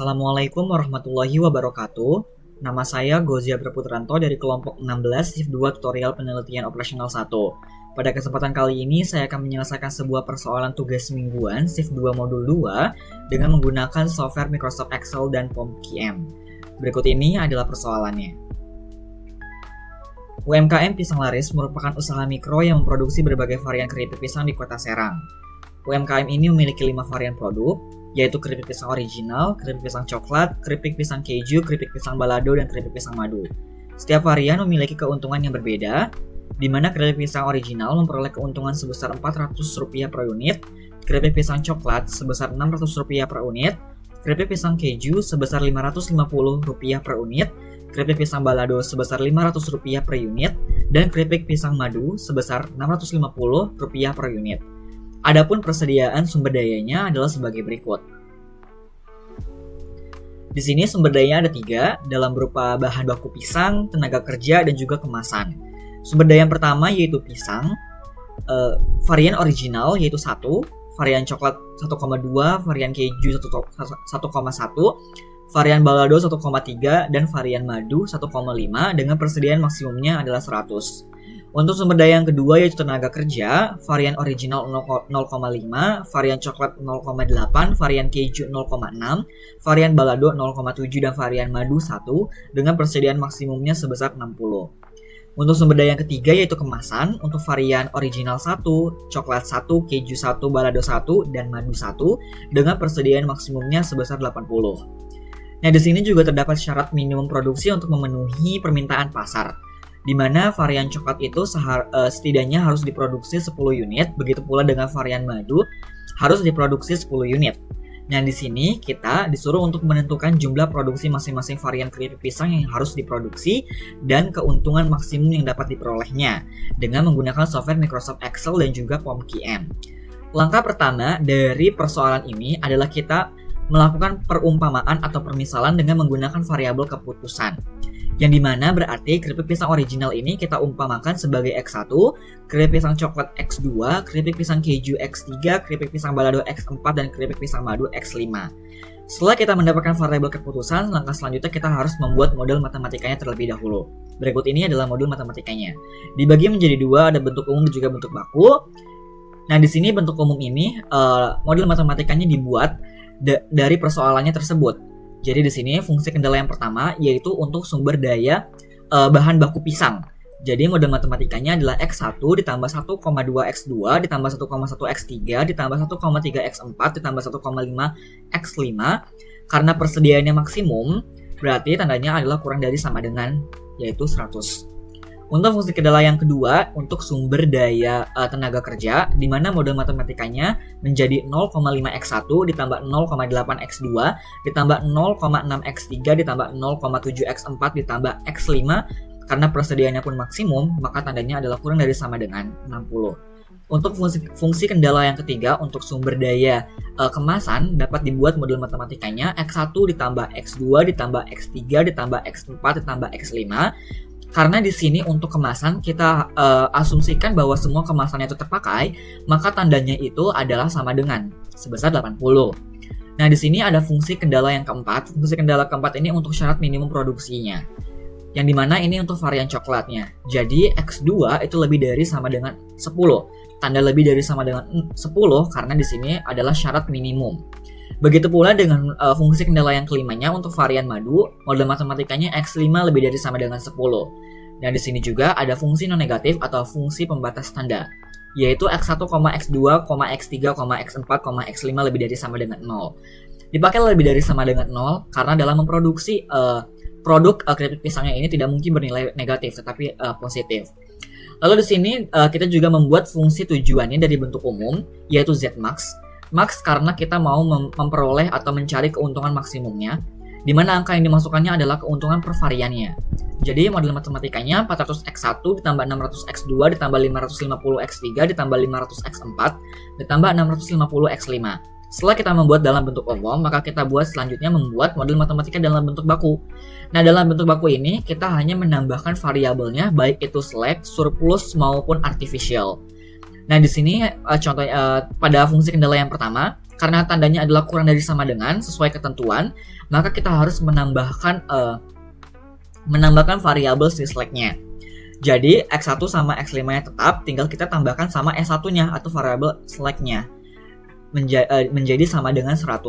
Assalamualaikum warahmatullahi wabarakatuh. Nama saya Gozia Berputranto dari kelompok 16 Shift 2 Tutorial Penelitian Operasional 1. Pada kesempatan kali ini saya akan menyelesaikan sebuah persoalan tugas mingguan Shift 2 Modul 2 dengan menggunakan software Microsoft Excel dan POMQM. Berikut ini adalah persoalannya. UMKM Pisang Laris merupakan usaha mikro yang memproduksi berbagai varian keripik pisang di Kota Serang. UMKM ini memiliki 5 varian produk, yaitu keripik pisang original, keripik pisang coklat, keripik pisang keju, keripik pisang balado, dan keripik pisang madu. Setiap varian memiliki keuntungan yang berbeda, di mana keripik pisang original memperoleh keuntungan sebesar Rp400 per unit, keripik pisang coklat sebesar Rp600 per unit, keripik pisang keju sebesar Rp550 per unit, keripik pisang balado sebesar Rp500 per unit, dan keripik pisang madu sebesar Rp650 per unit. Adapun persediaan sumber dayanya adalah sebagai berikut. Di sini sumber dayanya ada 3, dalam berupa bahan baku pisang, tenaga kerja, dan juga kemasan. Sumber daya yang pertama yaitu pisang, varian original yaitu 1, varian coklat 1,2, varian keju 1,1, varian balado 1,3, dan varian madu 1,5 dengan persediaan maksimumnya adalah 100. Untuk sumber daya yang kedua yaitu tenaga kerja, varian original 0,5, varian coklat 0,8, varian keju 0,6, varian balado 0,7, dan varian madu 1 dengan persediaan maksimumnya sebesar 60. Untuk sumber daya yang ketiga yaitu kemasan, untuk varian original 1, coklat 1, keju 1, balado 1, dan madu 1 dengan persediaan maksimumnya sebesar 80. Nah, di sini juga terdapat syarat minimum produksi untuk memenuhi permintaan pasar, di mana varian coklat itu setidaknya harus diproduksi 10 unit, begitu pula dengan varian madu harus diproduksi 10 unit. Nah, di sini kita disuruh untuk menentukan jumlah produksi masing-masing varian keripik pisang yang harus diproduksi dan keuntungan maksimum yang dapat diperolehnya dengan menggunakan software Microsoft Excel dan juga POMQM. Langkah pertama dari persoalan ini adalah kita melakukan perumpamaan atau permisalan dengan menggunakan variabel keputusan, yang dimana berarti keripik pisang original ini kita umpamakan sebagai X1, keripik pisang coklat X2, keripik pisang keju X3, keripik pisang balado X4, dan keripik pisang madu X5. Setelah kita mendapatkan variabel keputusan, langkah selanjutnya kita harus membuat model matematikanya terlebih dahulu. Berikut ini adalah modul matematikanya. Dibagi menjadi 2, ada bentuk umum dan juga bentuk baku. Nah, di sini bentuk umum ini model matematikanya dibuat dari persoalannya tersebut. Jadi di sini fungsi kendala yang pertama yaitu untuk sumber daya bahan baku pisang. Jadi model matematikanya adalah X1 ditambah 1,2 X2 ditambah 1,1 X3 ditambah 1,3 X4 ditambah 1,5 X5. Karena persediaannya maksimum, berarti tandanya adalah kurang dari sama dengan, yaitu 100. Untuk fungsi kendala yang kedua, untuk sumber daya tenaga kerja, di mana model matematikanya menjadi 0,5 X1 ditambah 0,8 X2 ditambah 0,6 X3 ditambah 0,7 X4 ditambah X5. Karena persediaannya pun maksimum, maka tandanya adalah kurang dari sama dengan 60. Untuk fungsi kendala yang ketiga, untuk sumber daya kemasan dapat dibuat model matematikanya X1 ditambah X2 ditambah X3 ditambah X4 ditambah X5. Karena di sini untuk kemasan kita asumsikan bahwa semua kemasannya itu terpakai, maka tandanya itu adalah sama dengan sebesar 80. Nah, di sini ada fungsi kendala yang keempat. Fungsi kendala keempat ini untuk syarat minimum produksinya, yang dimana ini untuk varian coklatnya. Jadi X2 itu lebih dari sama dengan 10. Tanda lebih dari sama dengan 10 karena di sini adalah syarat minimum. Begitu pula dengan fungsi kendala yang kelimanya untuk varian madu, model matematikanya X5 lebih dari sama dengan 10. Dan di sini juga ada fungsi non negatif atau fungsi pembatas tanda, yaitu X1, X2, X3, X4, X5 lebih dari sama dengan 0. Dipakai lebih dari sama dengan 0 karena dalam memproduksi produk keripik pisangnya ini tidak mungkin bernilai negatif tetapi positif. Lalu di sini kita juga membuat fungsi tujuannya dari bentuk umum, yaitu Zmax. Max karena kita mau memperoleh atau mencari keuntungan maksimumnya, di mana angka yang dimasukkannya adalah keuntungan per variannya. Jadi model matematikanya 400 X1 ditambah 600 X2 ditambah 550 X3 ditambah 500 X4 ditambah 650 X5. Setelah kita membuat dalam bentuk umum, maka kita buat selanjutnya membuat model matematika dalam bentuk baku. Nah, dalam bentuk baku ini kita hanya menambahkan variabelnya baik itu select, surplus maupun artificial. Nah, di sini contoh pada fungsi kendala yang pertama, karena tandanya adalah kurang dari sama dengan sesuai ketentuan, maka kita harus menambahkan variabel select-nya. Jadi X1 sama X5-nya tetap, tinggal kita tambahkan sama S1-nya atau variabel select-nya menjadi sama dengan 100.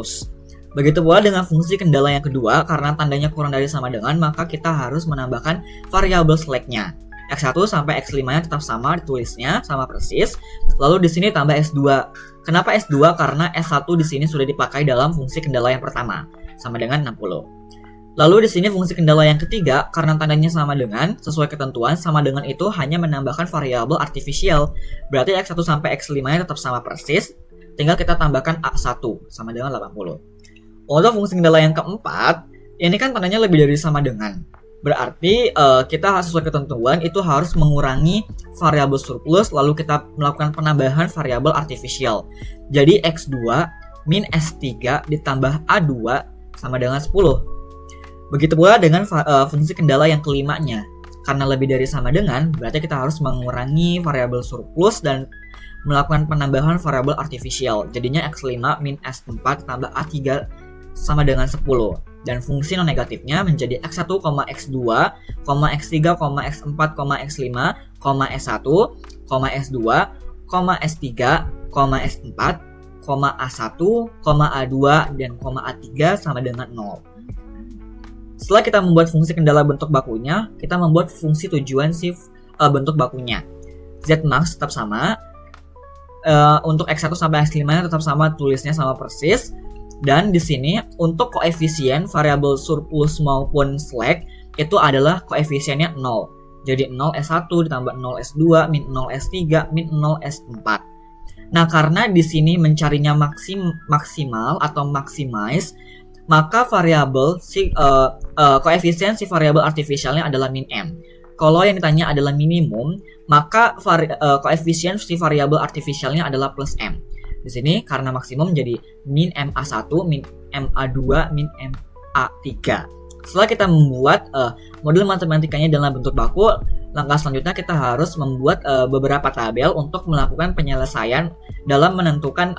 Begitu pula dengan fungsi kendala yang kedua, karena tandanya kurang dari sama dengan, maka kita harus menambahkan variabel select-nya. X1 sampai X5-nya tetap sama ditulisnya, sama persis. Lalu di sini tambah S2. Kenapa S2? Karena S1 di sini sudah dipakai dalam fungsi kendala yang pertama, sama dengan 60. Lalu di sini fungsi kendala yang ketiga, karena tandanya sama dengan, sesuai ketentuan, sama dengan itu hanya menambahkan variabel artificial. Berarti X1 sampai X5-nya tetap sama persis, tinggal kita tambahkan A1 sama dengan 80. Untuk fungsi kendala yang keempat, ini kan tandanya lebih dari sama dengan. Berarti kita sesuai ketentuan itu harus mengurangi variabel surplus, lalu kita melakukan penambahan variabel artificial. Jadi X2 min S3 ditambah A2 sama dengan 10. Begitu pula dengan fungsi kendala yang kelimanya. Karena lebih dari sama dengan, berarti kita harus mengurangi variabel surplus dan melakukan penambahan variabel artificial. Jadinya X5 min S4 tambah A3 sama dengan 10. Dan fungsi non negatifnya menjadi X1, X2, X3, X4, X5, S1, S2, S3, S4, A1, A2, dan A3 sama dengan 0. Setelah kita membuat fungsi kendala bentuk bakunya, kita membuat fungsi tujuan si bentuk bakunya. Zmax tetap sama. Untuk X1 sampai X5 tetap sama, tulisnya sama persis. Dan di sini untuk koefisien variabel surplus maupun slack itu adalah koefisiennya 0. Jadi 0 S1 ditambah 0 S2 min 0 S3 min 0 S4. Nah, karena di sini mencarinya maksimal atau maximize, maka variabel koefisien si variabel artificialnya adalah min m. Kalau yang ditanya adalah minimum, maka koefisien si variabel artificialnya adalah plus m. Di sini karena maksimum jadi min MA1, min MA2, min MA3. Setelah kita membuat model matematikanya dalam bentuk baku, langkah selanjutnya kita harus membuat beberapa tabel untuk melakukan penyelesaian dalam menentukan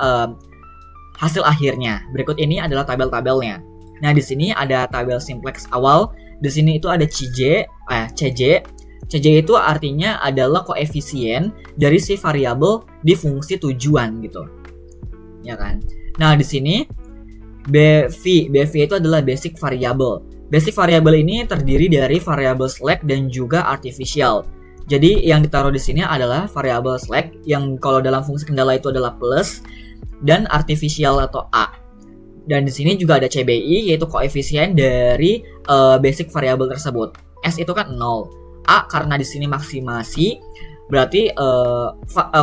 hasil akhirnya. Berikut ini adalah tabel-tabelnya. Nah, di sini ada tabel simplex awal. Di sini itu ada CJ. CJ itu artinya adalah koefisien dari si variabel di fungsi tujuan gitu. Ya kan? Nah, di sini BV itu adalah basic variable. Basic variable ini terdiri dari variabel slack dan juga artificial. Jadi yang ditaruh di sini adalah variabel slack yang kalau dalam fungsi kendala itu adalah plus, dan artificial atau A. Dan di sini juga ada CBI, yaitu koefisien dari basic variable tersebut. S itu kan 0. A karena di sini maksimasi, berarti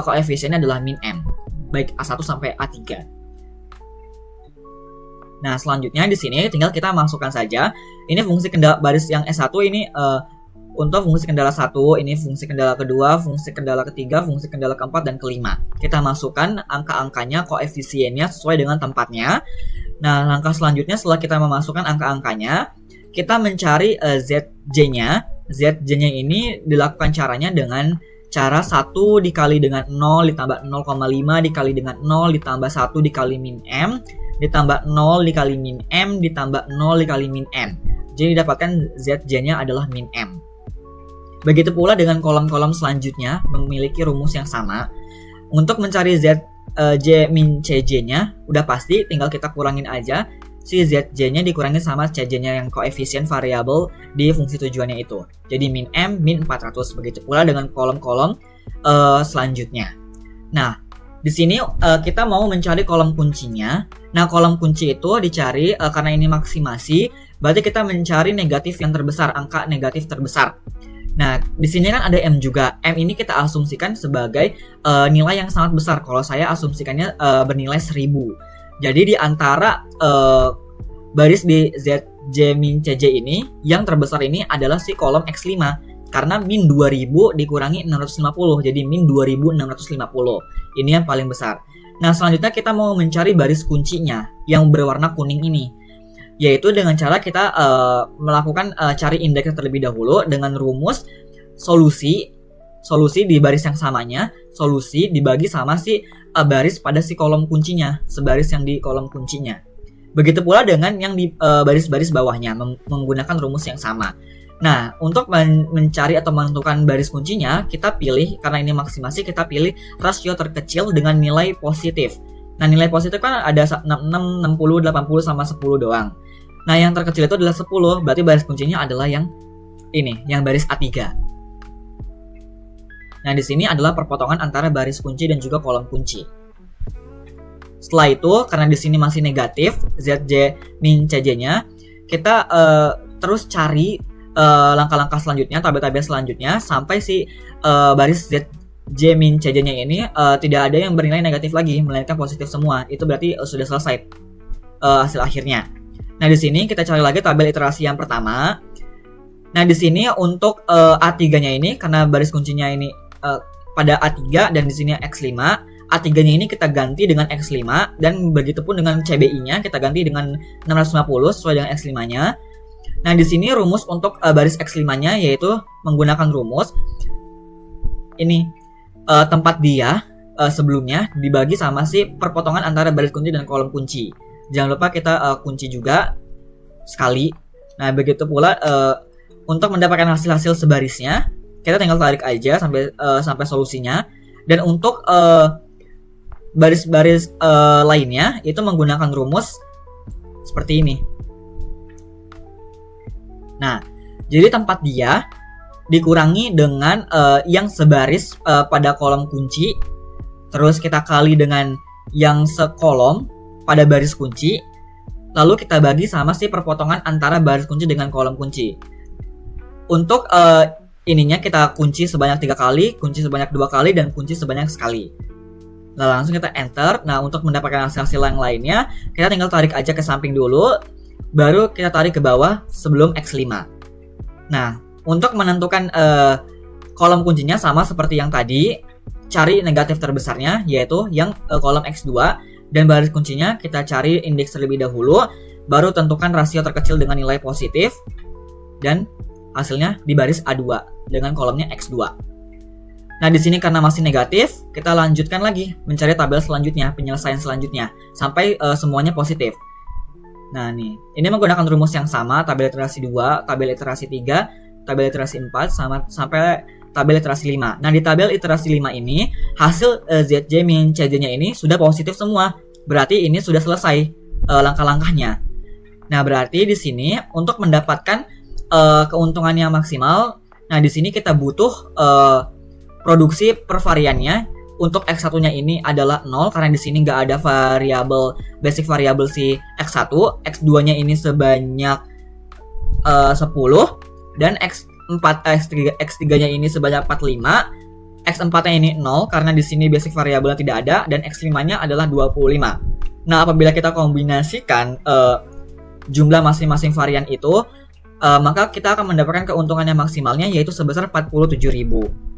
koefisiennya adalah min M. Baik A1 sampai A3. Nah, selanjutnya di sini tinggal kita masukkan saja. Ini fungsi kendala baris yang S1 ini untuk fungsi kendala 1, ini fungsi kendala kedua, fungsi kendala ketiga, fungsi kendala keempat, dan kelima. Kita masukkan angka-angkanya, koefisiennya sesuai dengan tempatnya. Nah, langkah selanjutnya setelah kita memasukkan angka-angkanya, kita mencari ZJ-nya. ZJ-nya ini dilakukan caranya dengan cara 1 dikali dengan 0 ditambah 0,5 dikali dengan 0 ditambah 1 dikali min M ditambah 0 dikali min M ditambah 0 dikali min M. Jadi didapatkan ZJ-nya adalah min M. Begitu pula dengan kolom-kolom selanjutnya memiliki rumus yang sama. Untuk mencari ZJ min CJ-nya udah pasti tinggal kita kurangin aja si ZJ-nya dikurangi sama CJ-nya yang koefisien variabel di fungsi tujuannya itu. Jadi min M, min 400. Begitu pula dengan kolom-kolom selanjutnya. Nah, di sini kita mau mencari kolom kuncinya. Nah, kolom kunci itu dicari karena ini maksimasi, berarti kita mencari negatif yang terbesar, angka negatif terbesar. Nah, di sini kan ada M juga. M ini kita asumsikan sebagai nilai yang sangat besar. Kalau saya asumsikannya bernilai 1000. Jadi di antara baris di ZJ min CJ ini, yang terbesar ini adalah si kolom X5. Karena min 2000 dikurangi 650, jadi min 2650. Ini yang paling besar. Nah, selanjutnya kita mau mencari baris kuncinya yang berwarna kuning ini. Yaitu dengan cara kita melakukan cari indeksnya terlebih dahulu dengan rumus solusi di baris yang samanya solusi dibagi sama si baris pada si kolom kuncinya, sebaris yang di kolom kuncinya. Begitu pula dengan yang di baris-baris bawahnya menggunakan rumus yang sama. Nah, untuk mencari atau menentukan baris kuncinya, kita pilih, karena ini maksimasi, kita pilih rasio terkecil dengan nilai positif. Nah, nilai positif kan ada 66, 60, 80 sama 10 doang. Nah, yang terkecil itu adalah 10, berarti baris kuncinya adalah yang ini, yang baris A3. Nah, di sini adalah perpotongan antara baris kunci dan juga kolom kunci. Setelah itu, karena di sini masih negatif, ZJ min CJ-nya, kita terus cari langkah-langkah selanjutnya, tabel-tabel selanjutnya, sampai si baris ZJ min CJ-nya ini tidak ada yang bernilai negatif lagi, melainkan positif semua. Itu berarti sudah selesai hasil akhirnya. Nah, di sini kita cari lagi tabel iterasi yang pertama. Nah, di sini untuk A3-nya ini, karena baris kuncinya ini pada A3 dan di sini X5, A3-nya ini kita ganti dengan X5 dan begitupun dengan CBI-nya kita ganti dengan 650 sesuai dengan X5-nya. Nah, di sini rumus untuk baris X5-nya yaitu menggunakan rumus ini tempat dia sebelumnya dibagi sama si perpotongan antara baris kunci dan kolom kunci. Jangan lupa kita kunci juga sekali. Nah, begitu pula untuk mendapatkan hasil-hasil sebarisnya, kita tinggal tarik aja sampai solusinya. Dan untuk baris-baris lainnya itu menggunakan rumus seperti ini. Nah, jadi tempat dia dikurangi dengan yang sebaris pada kolom kunci, terus kita kali dengan yang sekolom pada baris kunci, lalu kita bagi sama si perpotongan antara baris kunci dengan kolom kunci. Untuk ininya kita kunci sebanyak 3 kali, kunci sebanyak 2 kali, dan kunci sebanyak sekali. Nah, langsung kita enter. Nah, untuk mendapatkan hasil-hasil yang lainnya, kita tinggal tarik aja ke samping dulu, baru kita tarik ke bawah sebelum X5. Nah, untuk menentukan kolom kuncinya sama seperti yang tadi, cari negatif terbesarnya, yaitu yang kolom X2, dan baris kuncinya kita cari indeks terlebih dahulu, baru tentukan rasio terkecil dengan nilai positif, dan hasilnya di baris A2 dengan kolomnya X2. Nah, di sini karena masih negatif, kita lanjutkan lagi mencari tabel selanjutnya, penyelesaian selanjutnya sampai semuanya positif. Nah, nih, ini menggunakan rumus yang sama, tabel iterasi 2, tabel iterasi 3, tabel iterasi 4 sampai tabel iterasi 5. Nah, di tabel iterasi 5 ini hasil ZJ min CJ-nya ini sudah positif semua. Berarti ini sudah selesai langkah-langkahnya. Nah, berarti di sini untuk mendapatkan keuntungan yang maksimal, nah di sini kita butuh produksi per variannya. Untuk X1-nya ini adalah 0 karena di sini nggak ada variabel basic variabel si X1. X2-nya ini sebanyak 10 dan X3-nya ini sebanyak 45. X4-nya ini 0 karena di sini basic variabelnya tidak ada, dan X5-nya adalah 25. Nah, apabila kita kombinasikan jumlah masing-masing varian itu, maka kita akan mendapatkan keuntungan yang maksimalnya yaitu sebesar 47.000.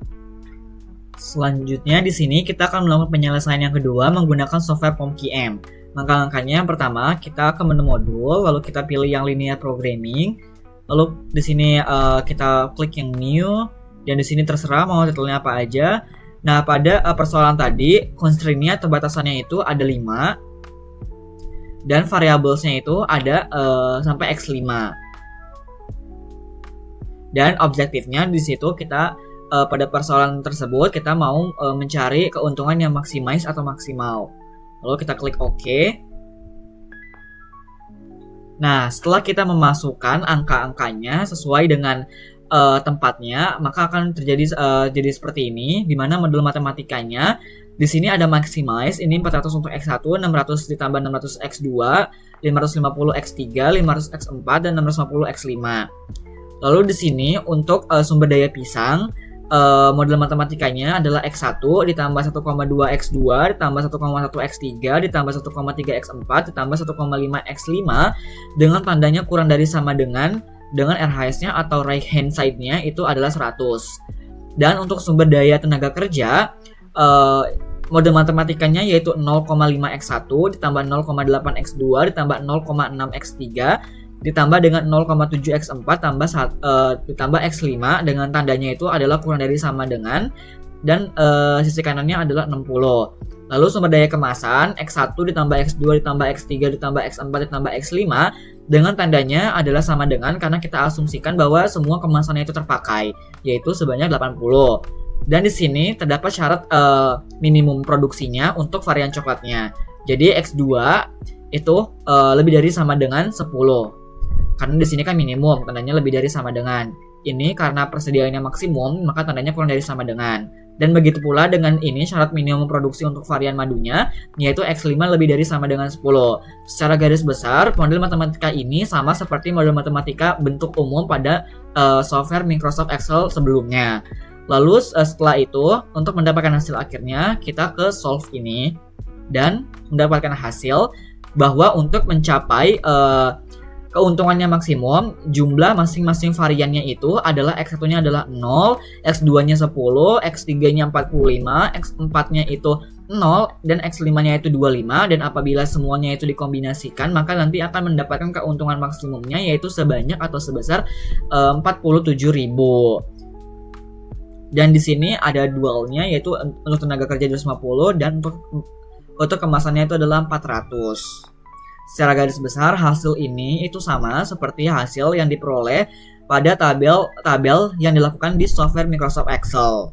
Selanjutnya di sini kita akan melakukan penyelesaian yang kedua menggunakan software POMQM. Langkah-langkahnya yang pertama, kita ke menu modul, lalu kita pilih yang linear programming. Lalu di sini kita klik yang new, dan di sini terserah mau titlenya apa aja. Nah, pada persoalan tadi, constraint-nya atau batasannya itu ada 5 dan variablesnya itu ada sampai X5. Dan objektifnya di situ kita pada persoalan tersebut kita mau mencari keuntungan yang maximize atau maksimal. Lalu kita klik OK. Nah, setelah kita memasukkan angka-angkanya sesuai dengan tempatnya, maka akan terjadi jadi seperti ini, di mana modul matematikanya di sini ada maximize, ini 400 untuk X1, 600 ditambah 600 X2, 550 X3, 500 X4, dan 650 X5. Lalu di sini untuk sumber daya pisang, model matematikanya adalah X1 ditambah 1,2 X2 ditambah 1,1 X3 ditambah 1,3 X4 ditambah 1,5 X5 dengan tandanya kurang dari sama dengan RHS-nya atau right hand side-nya itu adalah 100. Dan untuk sumber daya tenaga kerja, model matematikanya yaitu 0,5 X1 ditambah 0,8 X2 ditambah 0,6 X3 ditambah dengan 0,7 X4 ditambah X5 dengan tandanya itu adalah kurang dari sama dengan dan sisi kanannya adalah 60. Lalu sumber daya kemasan X1 ditambah X2 ditambah X3 ditambah X4 ditambah X5 dengan tandanya adalah sama dengan, karena kita asumsikan bahwa semua kemasannya itu terpakai, yaitu sebanyak 80. Dan di sini terdapat syarat minimum produksinya untuk varian coklatnya. Jadi X2 itu lebih dari sama dengan 10. Karena di sini kan minimum, tandanya lebih dari sama dengan. Ini karena persediaannya maksimum, maka tandanya kurang dari sama dengan. Dan begitu pula dengan ini syarat minimum produksi untuk varian madunya, yaitu X5 lebih dari sama dengan 10. Secara garis besar, model matematika ini sama seperti model matematika bentuk umum pada software Microsoft Excel sebelumnya. Lalu setelah itu, untuk mendapatkan hasil akhirnya, kita ke solve ini dan mendapatkan hasil bahwa untuk mencapai keuntungannya maksimum, jumlah masing-masing variannya itu adalah X1-nya adalah 0, X2-nya 10, X3-nya 45, X4-nya itu 0, dan X5-nya itu 25, dan apabila semuanya itu dikombinasikan, maka nanti akan mendapatkan keuntungan maksimumnya yaitu sebanyak atau sebesar 47.000. Dan di sini ada dualnya yaitu untuk tenaga kerja 250 dan untuk kemasannya itu adalah 400. Secara garis besar, hasil ini itu sama seperti hasil yang diperoleh pada tabel yang dilakukan di software Microsoft Excel.